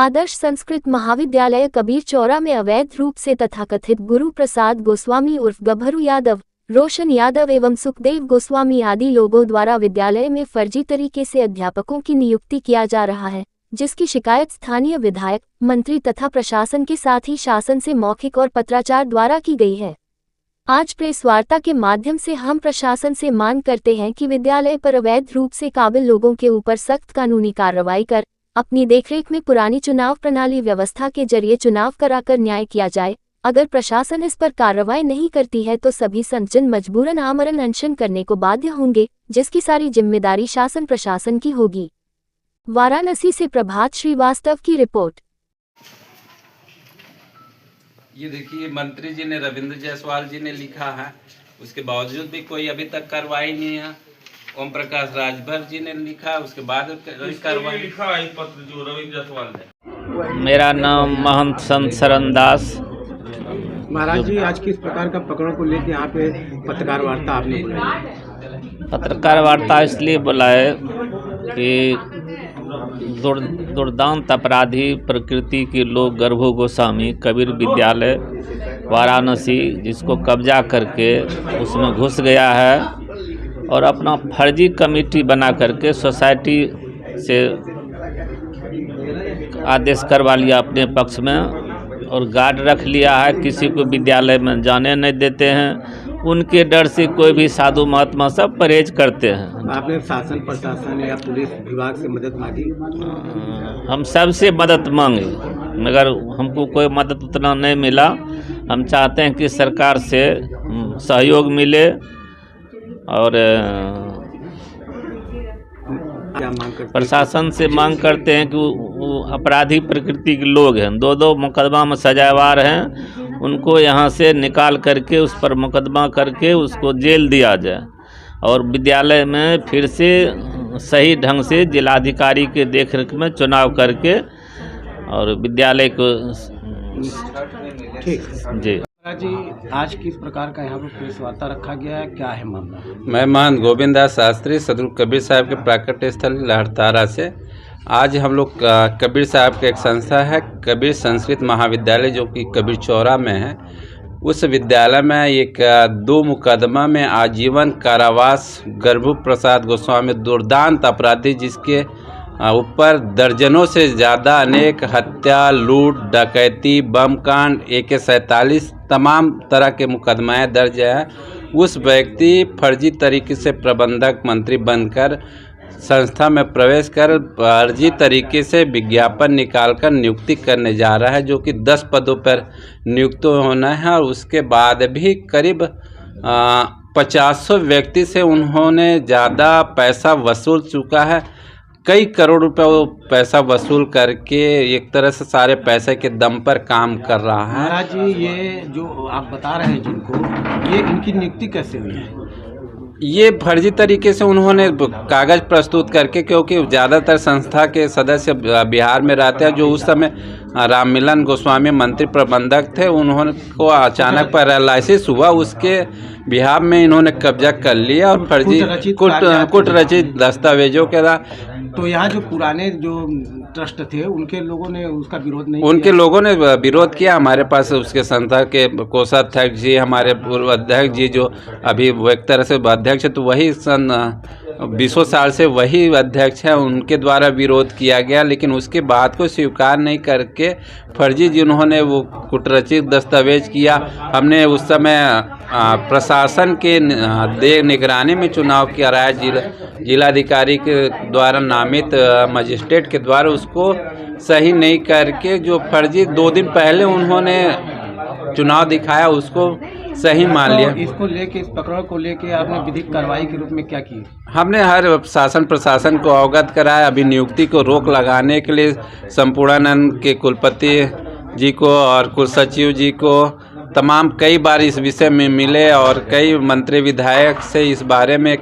आदर्श संस्कृत महाविद्यालय कबीर चौरा में अवैध रूप से तथाकथित गुरु प्रसाद गोस्वामी उर्फ गभरू यादव, रोशन यादव एवं सुखदेव गोस्वामी आदि लोगों द्वारा विद्यालय में फर्जी तरीके से अध्यापकों की नियुक्ति किया जा रहा है, जिसकी शिकायत स्थानीय विधायक, मंत्री तथा प्रशासन के साथ ही शासन से मौखिक और पत्राचार द्वारा की गई है। आज प्रेस वार्ता के माध्यम से हम प्रशासन से मांग करते हैं कि विद्यालय पर अवैध रूप से काबिल लोगों के ऊपर सख्त कानूनी कार्रवाई कर अपनी देखरेख में पुरानी चुनाव प्रणाली व्यवस्था के जरिए चुनाव कराकर न्याय किया जाए। अगर प्रशासन इस पर कार्रवाई नहीं करती है तो सभी संतजन मजबूरन आमरण अनशन करने को बाध्य होंगे, जिसकी सारी जिम्मेदारी शासन प्रशासन की होगी। वाराणसी से प्रभात श्रीवास्तव की रिपोर्ट। ये देखिए, मंत्री जी ने, रविंद्र जायसवाल जी ने लिखा है, उसके बावजूद भी कोई अभी तक कार्रवाई नहीं है। ओम प्रकाश राजभर जी ने लिखा, उसके बाद कार्रवाई लिखा है पत्र जो रविंद्र जायसवाल ने। मेरा नाम महंत संत शरण दास। महाराज जी, आज किस प्रकार का प्रकरण को लेकर यहाँ पे पत्रकार वार्ता आपने बुलाई? पत्रकार वार्ता इसलिए बुलाए कि दुर्दांत अपराधी प्रकृति के लोग गभरू गोस्वामी कबीर विद्यालय वाराणसी, जिसको कब्जा करके उसमें घुस गया है और अपना फर्जी कमेटी बना करके सोसाइटी से आदेश करवा लिया अपने पक्ष में और गार्ड रख लिया है। किसी को विद्यालय में जाने नहीं देते हैं। उनके डर से कोई भी साधु महात्मा सब परहेज करते हैं। आपने शासन प्रशासन या पुलिस विभाग से मदद मांगी? हम सबसे मदद मांगे, मगर हमको कोई मदद उतना नहीं मिला। हम चाहते हैं कि सरकार से सहयोग मिले और प्रशासन से मांग करते हैं कि वो अपराधी प्रकृति के लोग हैं, दो मुकदमा में सजावार हैं, उनको यहाँ से निकाल करके उस पर मुकदमा करके उसको जेल दिया जाए और विद्यालय में फिर से सही ढंग से जिलाधिकारी के देखरेख में चुनाव करके और विद्यालय को ठीक जी। जी, आज किस प्रकार का यहाँ पर प्रेस वार्ता रखा गया है, क्या है मामला? मैं महंत गोविंद दास शास्त्री सदगुरु कबीर साहब के प्राकट्य स्थल लहरतारा से आज हम लोग कबीर साहब का एक संस्था है कबीर संस्कृत महाविद्यालय, जो कि कबीर चौरा में है। उस विद्यालय में एक 2 मुकदमा में आजीवन कारावास गभरू प्रसाद गोस्वामी दुर्दांत अपराधी, जिसके ऊपर दर्जनों से ज़्यादा अनेक हत्या, लूट, डकैती, बम कांड, AK-47 तमाम तरह के मुकदमाएँ दर्ज है। उस व्यक्ति फर्जी तरीके से प्रबंधक मंत्री बनकर संस्था में प्रवेश कर फर्जी तरीके से विज्ञापन निकालकर नियुक्ति करने जा रहा है, जो कि 10 पदों पर नियुक्त होना है। और उसके बाद भी करीब 50 व्यक्ति से उन्होंने ज़्यादा पैसा वसूल चुका है। कई करोड़ रुपए वो पैसा वसूल करके एक तरह से सारे पैसे के दम पर काम कर रहा है। महाराज जी, ये जो आप बता रहे हैं जिनको, ये इनकी नियुक्ति कैसे हुई है? ये फर्जी तरीके से उन्होंने कागज प्रस्तुत करके, क्योंकि ज़्यादातर संस्था के सदस्य बिहार में रहते हैं, जो उस समय राममिलन गोस्वामी मंत्री प्रबंधक थे, उन्होंने को अचानक पैरालिसिस हुआ, उसके बिहार में इन्होंने कब्जा कर लिया और फर्जी कुट रचित दस्तावेजों के द्वारा। तो यहाँ जो पुराने जो ट्रस्ट थे, उनके लोगों ने उसका विरोध नहीं उनके लोगों ने विरोध किया। हमारे पास उसके संस्था के कोषाध्यक्ष जी, हमारे पूर्व अध्यक्ष जी, जो अभी वो एक तरह से अध्यक्ष है, तो वही 20 साल से वही अध्यक्ष है, उनके द्वारा विरोध किया गया। लेकिन उसके बात को स्वीकार नहीं करके फर्जी जिन्होंने वो कुटरचित दस्तावेज किया, हमने उस समय प्रशासन के निगरानी में चुनाव कराया, जिलाधिकारी के द्वारा नामित मजिस्ट्रेट के द्वारा, उसको सही नहीं करके जो फर्जी 2 दिन पहले उन्होंने चुनाव दिखाया उसको सही मान लिया। इसको लेके, इस प्रकरण को लेके आपने विधिक कार्रवाई के रूप में क्या की? हमने हर शासन प्रशासन को अवगत कराया। अभी नियुक्ति को रोक लगाने के लिए संपूर्णानंद के कुलपति जी को और कुल सचिव जी को तमाम कई बार इस विषय में मिले और कई मंत्री विधायक से इस बारे में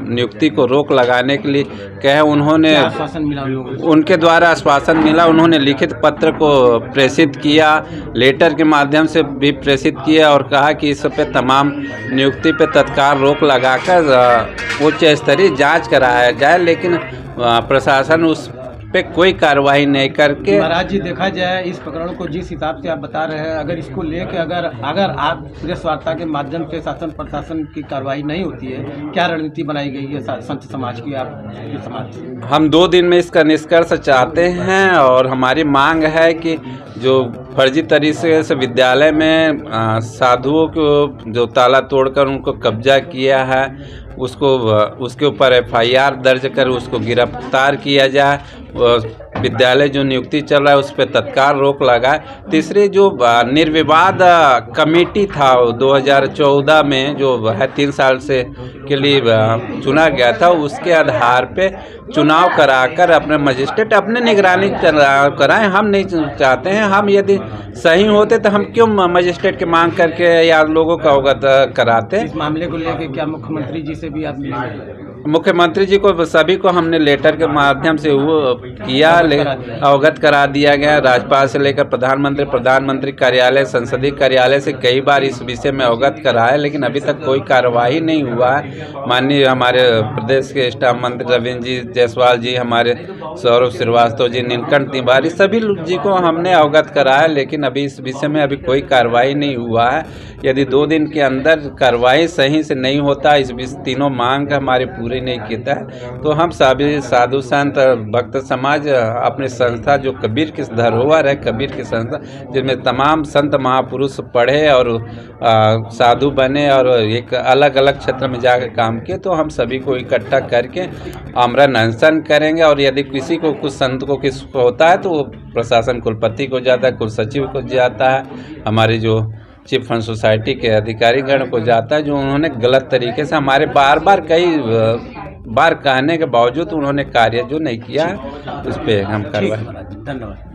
नियुक्ति को रोक लगाने के लिए कहे। उन्होंने आश्वासन मिला, उनके द्वारा आश्वासन मिला, उन्होंने लिखित पत्र को प्रेषित किया, लेटर के माध्यम से भी प्रेषित किया और कहा कि इस पे तमाम नियुक्ति पे तत्काल रोक लगाकर उच्च स्तरीय जांच कराया जाए। लेकिन प्रशासन उस पे कोई कार्रवाई नहीं करके। महाराज जी, देखा जाए इस प्रकरण को जिस हिसाब से आप बता रहे हैं, अगर इसको लेके अगर आप प्रेस वार्ता के माध्यम से शासन प्रशासन की कार्रवाई नहीं होती है, क्या रणनीति बनाई गई है संत समाज की, आपके समाज? हम 2 दिन में इसका निष्कर्ष चाहते हैं और हमारी मांग है कि जो फर्जी तरीके से विद्यालय में साधुओं को जो ताला तोड़कर उनको कब्जा किया है उसके ऊपर FIR दर्ज कर उसको गिरफ्तार किया जाए। विद्यालय जो नियुक्ति चल रहा है उस पर तत्काल रोक लगाए। तीसरी जो निर्विवाद कमेटी था 2014 में जो है 3 साल से के लिए चुना गया था, उसके आधार पे चुनाव कराकर अपने मजिस्ट्रेट अपने निगरानी कराएं। हम नहीं चाहते हैं, हम यदि सही होते तो हम क्यों मजिस्ट्रेट की मांग करके या लोगों का अवगत कराते। इस मामले को लेकर क्या मुख्यमंत्री जी से भी आप मिले? मुख्यमंत्री जी को सभी को हमने लेटर के माध्यम से वो किया, अवगत करा दिया गया। राज्यपाल से लेकर प्रधानमंत्री कार्यालय, संसदीय कार्यालय से कई बार इस विषय में अवगत कराया, लेकिन अभी तक कोई कार्रवाई नहीं हुआ है। माननीय हमारे प्रदेश के स्टाफ मंत्री रविंद्र जी जायसवाल जी, हमारे सौरभ श्रीवास्तव जी, नीलकंठ तिवारी, सभी जी को हमने अवगत कराया, लेकिन अभी इस विषय में अभी कोई कार्रवाई नहीं हुआ है। यदि 2 दिन के अंदर कार्रवाई सही से नहीं होता, इस तीनों मांग हमारी पूरी नहीं किया तो हम सभी साधु संत भक्त समाज अपनी संस्था जो कबीर की धरोहर है, कबीर की संस्था जिसमें तमाम संत महापुरुष पढ़े और साधु बने और एक अलग अलग क्षेत्र में जाकर काम किए, तो हम सभी को इकट्ठा करके आमरण अनशन करेंगे। और यदि किसी को कुछ संत को किस होता है तो वो प्रशासन कुलपति को जाता है, कुलसचिव को जाता है, हमारी जो चिट फंड सोसाइटी के अधिकारीगण को जाता है, जो उन्होंने गलत तरीके से हमारे बार कई बार कहने के बावजूद उन्होंने कार्य जो नहीं किया उस पर हम कार्रवाई। धन्यवाद।